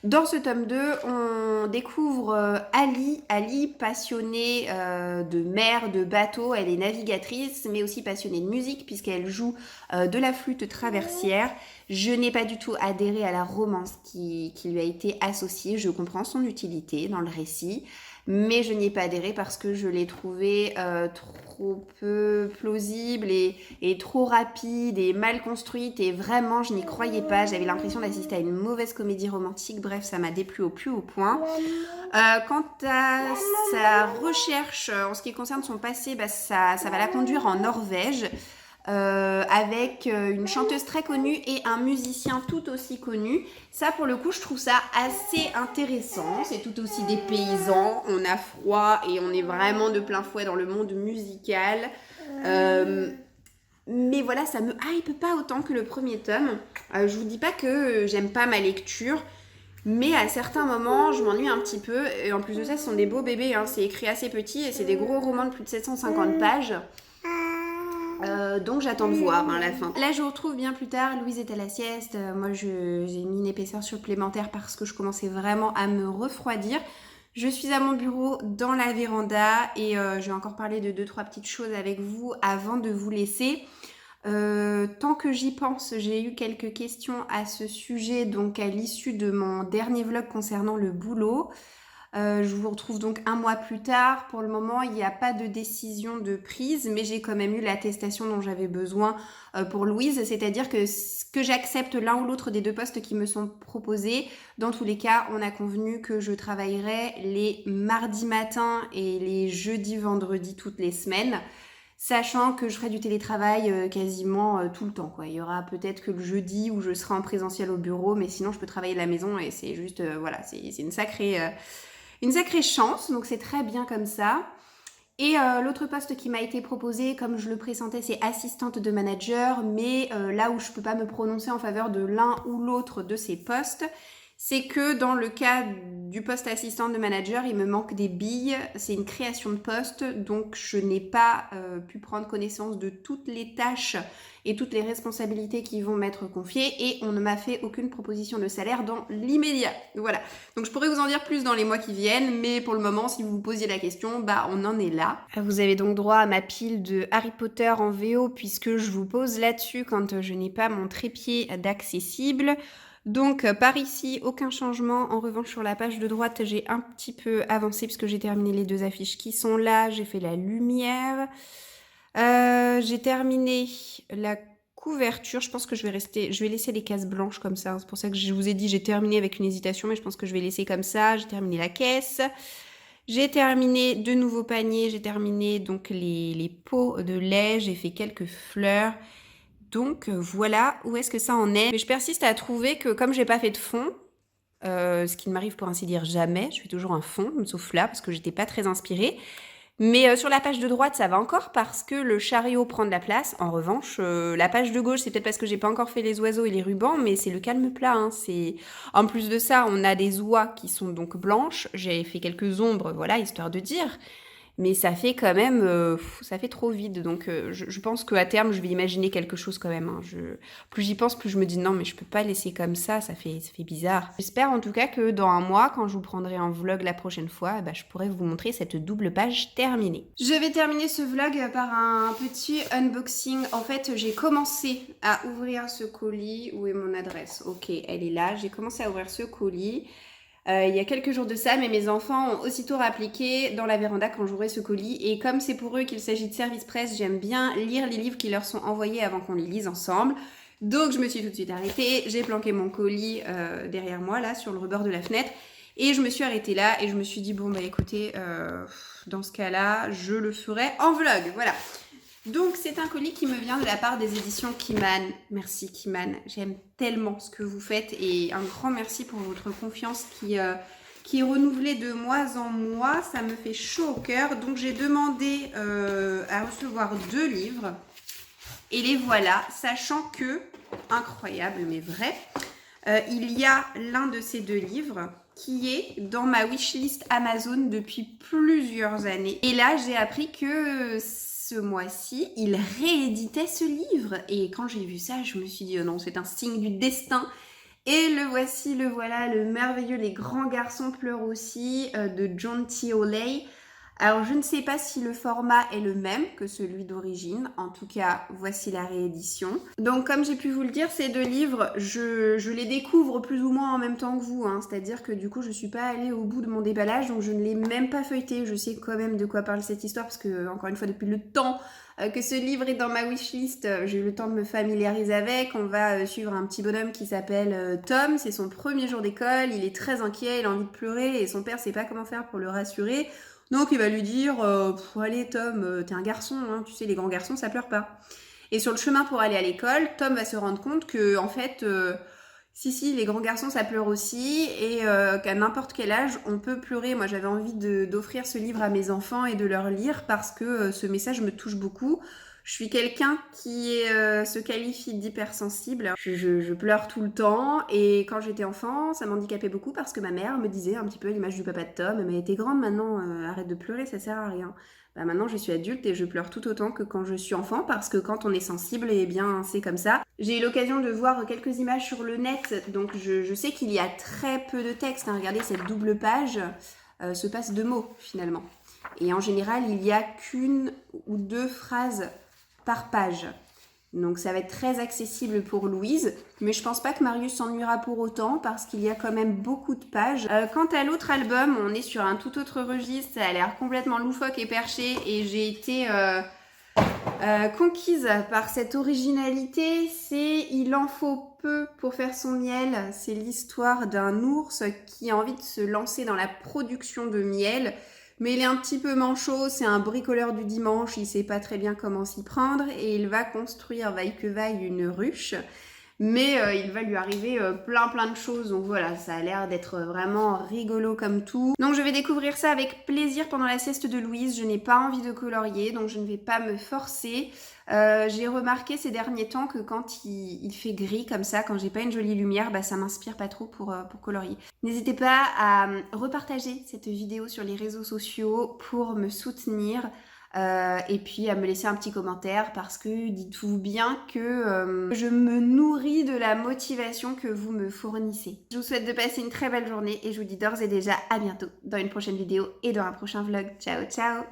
Dans ce tome 2, on découvre Ali, passionnée de mer, de bateau. Elle est navigatrice, mais aussi passionnée de musique, puisqu'elle joue de la flûte traversière. Je n'ai pas du tout adhéré à la romance qui lui a été associée. Je comprends son utilité dans le récit, mais je n'y ai pas adhéré parce que je l'ai trouvée trop peu plausible et trop rapide et mal construite, et vraiment je n'y croyais pas. J'avais l'impression d'assister à une mauvaise comédie romantique. Bref, ça m'a déplu au plus haut point. Quant à sa recherche en ce qui concerne son passé, ça va la conduire en Norvège. Avec une chanteuse très connue et un musicien tout aussi connu. Ça, pour le coup, je trouve ça assez intéressant. C'est tout aussi des paysans, on a froid et on est vraiment de plein fouet dans le monde musical. Mais voilà, ça me hype pas autant que le premier tome. Je vous dis pas que j'aime pas ma lecture, mais à certains moments, je m'ennuie un petit peu. Et en plus de ça, ce sont des beaux bébés, hein. C'est écrit assez petit et c'est des gros romans de plus de 750 pages. Donc j'attends de voir la fin. Là je vous retrouve bien plus tard, Louise est à la sieste. Moi j'ai mis une épaisseur supplémentaire parce que je commençais vraiment à me refroidir. Je suis à mon bureau dans la véranda et je vais encore parler de 2-3 petites choses avec vous avant de vous laisser. Tant que j'y pense, j'ai eu quelques questions à ce sujet, donc à l'issue de mon dernier vlog concernant le boulot. Je vous retrouve donc un mois plus tard. Pour le moment, il n'y a pas de décision de prise, mais j'ai quand même eu l'attestation dont j'avais besoin pour Louise, c'est-à-dire que j'accepte l'un ou l'autre des 2 postes qui me sont proposés. Dans tous les cas, on a convenu que je travaillerai les mardis matins et les jeudis, vendredis toutes les semaines, sachant que je ferai du télétravail quasiment tout le temps, quoi. Il y aura peut-être que le jeudi où je serai en présentiel au bureau, mais sinon je peux travailler de la maison et c'est juste, voilà, c'est une sacrée chance, donc c'est très bien comme ça. Et l'autre poste qui m'a été proposé, comme je le pressentais, c'est assistante de manager, mais là où je peux pas me prononcer en faveur de l'un ou l'autre de ces postes, c'est que dans le cas du poste assistante de manager, il me manque des billes, c'est une création de poste, donc je n'ai pas pu prendre connaissance de toutes les tâches et toutes les responsabilités qui vont m'être confiées, et on ne m'a fait aucune proposition de salaire dans l'immédiat. Voilà, donc je pourrais vous en dire plus dans les mois qui viennent, mais pour le moment, si vous vous posiez la question, on en est là. Vous avez donc droit à ma pile de Harry Potter en VO, puisque je vous pose là-dessus quand je n'ai pas mon trépied d'accessible. Donc par ici, aucun changement. En revanche, sur la page de droite, j'ai un petit peu avancé puisque j'ai terminé les 2 affiches qui sont là. J'ai fait la lumière. J'ai terminé la couverture. Je pense que je vais laisser les cases blanches comme ça. C'est pour ça que je vous ai dit j'ai terminé avec une hésitation, mais je pense que je vais laisser comme ça. J'ai terminé la caisse. J'ai terminé 2 nouveaux paniers. J'ai terminé donc les pots de lait. J'ai fait quelques fleurs. Donc voilà où est-ce que ça en est. Mais je persiste à trouver que comme j'ai pas fait de fond, ce qui ne m'arrive pour ainsi dire jamais, je fais toujours un fond, sauf là parce que j'étais pas très inspirée. Mais sur la page de droite, ça va encore parce que le chariot prend de la place. En revanche, la page de gauche, c'est peut-être parce que j'ai pas encore fait les oiseaux et les rubans, mais c'est le calme plat. En plus de ça, on a des oies qui sont donc blanches. J'ai fait quelques ombres, voilà, histoire de dire. Mais ça fait quand même, ça fait trop vide. Donc je pense qu'à terme, je vais imaginer quelque chose quand même. Plus j'y pense, plus je me dis non, mais je peux pas laisser comme ça fait bizarre. J'espère en tout cas que dans un mois, quand je vous prendrai un vlog la prochaine fois, je pourrai vous montrer cette double page terminée. Je vais terminer ce vlog par un petit unboxing. En fait, j'ai commencé à ouvrir ce colis. Où est mon adresse? Ok, elle est là. J'ai commencé à ouvrir ce colis. Il y a quelques jours de ça, mais mes enfants ont aussitôt rappliqué dans la véranda quand j'ouvrais ce colis. Et comme c'est pour eux qu'il s'agit de service presse, j'aime bien lire les livres qui leur sont envoyés avant qu'on les lise ensemble. Donc je me suis tout de suite arrêtée, j'ai planqué mon colis derrière moi, là, sur le rebord de la fenêtre. Et je me suis arrêtée là et je me suis dit, bon écoutez, dans ce cas-là, je le ferai en vlog, voilà. Donc c'est un colis qui me vient de la part des éditions Kiman. Merci Kiman, j'aime tellement ce que vous faites et un grand merci pour votre confiance qui est renouvelée de mois en mois. Ça me fait chaud au cœur. Donc j'ai demandé à recevoir 2 livres et les voilà, sachant que, incroyable mais vrai, il y a l'un de ces 2 livres qui est dans ma wishlist Amazon depuis plusieurs années. Et là j'ai appris que ce mois-ci, il rééditait ce livre. Et quand j'ai vu ça, je me suis dit, oh non, c'est un signe du destin. Et le voici, le voilà, le merveilleux Les grands garçons pleurent aussi de John T. O'Leary. Alors je ne sais pas si le format est le même que celui d'origine, en tout cas voici la réédition. Donc comme j'ai pu vous le dire, ces deux livres, je les découvre plus ou moins en même temps que vous, hein. C'est-à-dire que du coup je suis pas allée au bout de mon déballage, donc je ne l'ai même pas feuilleté. Je sais quand même de quoi parle cette histoire, parce que encore une fois depuis le temps que ce livre est dans ma wishlist, j'ai eu le temps de me familiariser avec. On va suivre un petit bonhomme qui s'appelle Tom, c'est son premier jour d'école, il est très inquiet, il a envie de pleurer et son père sait pas comment faire pour le rassurer. Donc il va lui dire allez Tom, t'es un garçon, hein, tu sais les grands garçons ça pleure pas. Et sur le chemin pour aller à l'école, Tom va se rendre compte que en fait si les grands garçons ça pleure aussi et qu'à n'importe quel âge on peut pleurer. Moi j'avais envie d'offrir ce livre à mes enfants et de leur lire parce que ce message me touche beaucoup. Je suis quelqu'un qui se qualifie d'hypersensible. Je pleure tout le temps et quand j'étais enfant, ça m'handicapait beaucoup parce que ma mère me disait un petit peu à l'image du papa de Tom, mais t'es grande maintenant, arrête de pleurer, ça sert à rien. Bah maintenant je suis adulte et je pleure tout autant que quand je suis enfant parce que quand on est sensible, eh bien c'est comme ça. J'ai eu l'occasion de voir quelques images sur le net, donc je sais qu'il y a très peu de texte, hein. Regardez cette double page se passe de mots finalement. Et en général, il n'y a qu'une ou deux phrases par page. Donc ça va être très accessible pour Louise, mais je pense pas que Marius s'ennuiera pour autant parce qu'il y a quand même beaucoup de pages. Quant à l'autre album, on est sur un tout autre registre, ça a l'air complètement loufoque et perché et j'ai été conquise par cette originalité. C'est Il en faut peu pour faire son miel, c'est l'histoire d'un ours qui a envie de se lancer dans la production de miel. Mais il est un petit peu manchot, c'est un bricoleur du dimanche, il sait pas très bien comment s'y prendre et il va construire, vaille que vaille, une ruche. Mais il va lui arriver plein de choses, donc voilà, ça a l'air d'être vraiment rigolo comme tout. Donc je vais découvrir ça avec plaisir pendant la sieste de Louise, je n'ai pas envie de colorier, donc je ne vais pas me forcer. J'ai remarqué ces derniers temps que quand il fait gris comme ça, quand j'ai pas une jolie lumière, bah ça m'inspire pas trop pour colorier. N'hésitez pas à repartager cette vidéo sur les réseaux sociaux pour me soutenir. Et puis à me laisser un petit commentaire parce que dites-vous bien que je me nourris de la motivation que vous me fournissez. Je vous souhaite de passer une très belle journée et je vous dis d'ores et déjà à bientôt dans une prochaine vidéo et dans un prochain vlog. Ciao ciao!